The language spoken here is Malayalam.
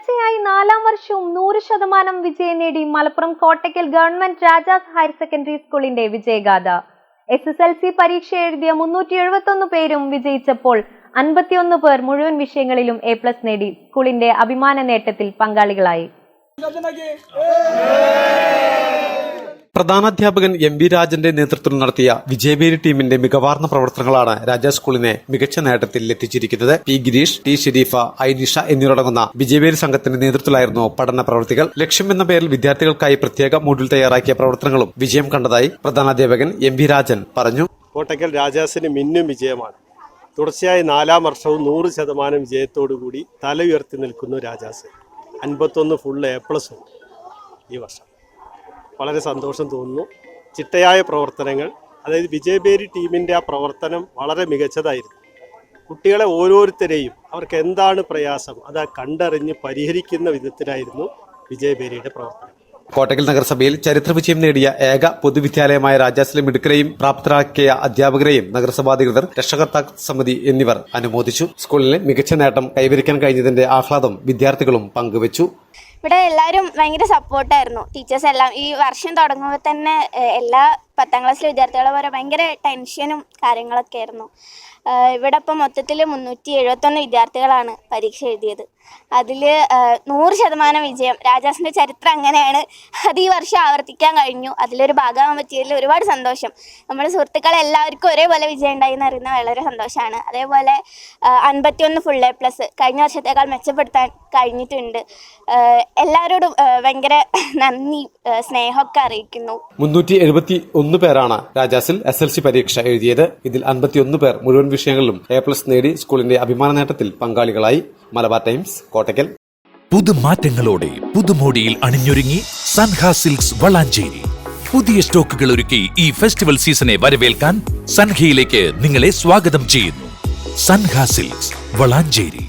തുടർച്ചയായി 4ാം വർഷവും 100% വിജയം നേടി Malappuram Kottakkal government Rajas higher secondary സ്കൂളിന്റെ വിജയഗാഥ. SSLC പരീക്ഷ എഴുതിയ 371 പേരും വിജയിച്ചപ്പോൾ 51 പേർ മുഴുവൻ വിഷയങ്ങളിലും A+ നേടി സ്കൂളിന്റെ അഭിമാന നേട്ടത്തിൽ പങ്കാളികളായി. പ്രധാനാധ്യാപകൻ MV രാജന്റെ നേതൃത്വത്തിൽ നടത്തിയ വിജയബേരി ടീമിന്റെ മികവാർന്ന പ്രവർത്തനങ്ങളാണ് രാജാസ് സ്കൂളിനെ മികച്ച നേട്ടത്തിൽ എത്തിച്ചിരിക്കുന്നത്. P. Girish, T. Shareefa, I. Nisha എന്നിവരടങ്ങുന്ന വിജയബേരി സംഘത്തിന്റെ നേതൃത്വത്തിലായിരുന്നു പഠന പ്രവർത്തികൾ. ലക്ഷ്യം എന്ന പേരിൽ വിദ്യാർത്ഥികൾക്കായി പ്രത്യേക മോഡ്യൂൾ തയ്യാറാക്കിയ പ്രവർത്തനങ്ങളും വിജയം കണ്ടതായി പ്രധാനാധ്യാപകൻ MV രാജൻ പറഞ്ഞു. കോട്ടയ്ക്കൽ രാജാസിന് മിന്നും വിജയമാണ്. തുടർച്ചയായി 4ാം വർഷവും 100% വിജയത്തോടുകൂടി തല ഉയർത്തി നിൽക്കുന്നു രാജാസ്. 51 ഫുൾ A+ ഈ വർഷം. വളരെ സന്തോഷം തോന്നുന്നു. ചിട്ടയായ പ്രവർത്തനങ്ങൾ, അതായത് വിജയബേരി ടീമിൻ്റെ ആ പ്രവർത്തനം വളരെ മികച്ചതായിരുന്നു. കുട്ടികളെ ഓരോരുത്തരെയും അവർക്ക് എന്താണ് പ്രയാസം അത് കണ്ടറിഞ്ഞ് പരിഹരിക്കുന്ന വിധത്തിലായിരുന്നു വിജയബേരിയുടെ പ്രവർത്തനം. കോട്ടയ്ക്കൽ നഗരസഭയിൽ ചരിത്ര വിജയം നേടിയ ഏക പൊതുവിദ്യാലയമായ രാജാസിലെ മിടുക്കരെയും പ്രാപ്തരാക്കിയ അധ്യാപകരെയും നഗരസഭാധികൃതർ, രക്ഷകർത്താ സമിതി എന്നിവർ അനുമോദിച്ചു. സ്കൂളിലെ മികച്ച നേട്ടം കൈവരിക്കാൻ കഴിഞ്ഞതിന്റെ ആഹ്ലാദം വിദ്യാർത്ഥികളും പങ്കുവച്ചു. ഇവിടെ എല്ലാവരും ഭയങ്കര സപ്പോർട്ടായിരുന്നു. ടീച്ചേഴ്സ് എല്ലാം ഈ വർഷം തുടങ്ങുമ്പോൾ തന്നെ എല്ലാ 10ാം ക്ലാസ്സിലെ വിദ്യാർത്ഥികളെ പോലെ ഭയങ്കര ടെൻഷനും കാര്യങ്ങളൊക്കെ ആയിരുന്നു. ഇവിടെ ഇപ്പം മൊത്തത്തിൽ 371 വിദ്യാർത്ഥികളാണ് പരീക്ഷ എഴുതിയത്. അതിൽ 100% വിജയം. രാജാസിൻ്റെ ചരിത്രം അങ്ങനെയാണ്. അത് ഈ വർഷം ആവർത്തിക്കാൻ കഴിഞ്ഞു. അതിലൊരു ഭാഗമാകാൻ പറ്റിയതിൽ ഒരുപാട് സന്തോഷം. നമ്മുടെ സുഹൃത്തുക്കളെ എല്ലാവർക്കും ഒരേപോലെ വിജയം ഉണ്ടായി എന്ന് അറിയുന്ന വളരെ സന്തോഷമാണ്. അതേപോലെ 51 ഫുൾ A+ കഴിഞ്ഞ വർഷത്തേക്കാൾ മെച്ചപ്പെടുത്താൻ കഴിഞ്ഞിട്ടുണ്ട്. എല്ലാവരോടും ഭയങ്കര നന്ദി, സ്നേഹമൊക്കെ അറിയിക്കുന്നു. 371 പേരാണ് രാജാസിൽ SLC പരീക്ഷ എഴുതിയത്. ഇതിൽ 51 പേർ മുഴുവൻ വിഷയങ്ങളിലും A+ നേടി സ്കൂളിന്റെ അഭിമാന നേട്ടത്തിൽ പങ്കാളികളായി. മലബാർ ടൈംസ്, കോട്ടയ്ക്കൽ. പുതുമാറ്റങ്ങളോടെ പുതുമോടിയിൽ അണിഞ്ഞൊരുങ്ങി സൻഹ സിൽക്സ് വളാഞ്ചേരി. പുതിയ സ്റ്റോക്കുകൾ ഒരുക്കി ഈ ഫെസ്റ്റിവൽ സീസണെ വരവേൽക്കാൻ സൻഹയിലേക്ക് നിങ്ങളെ സ്വാഗതം ചെയ്യുന്നു. സൻഹ സിൽക്സ് വളാഞ്ചേരി.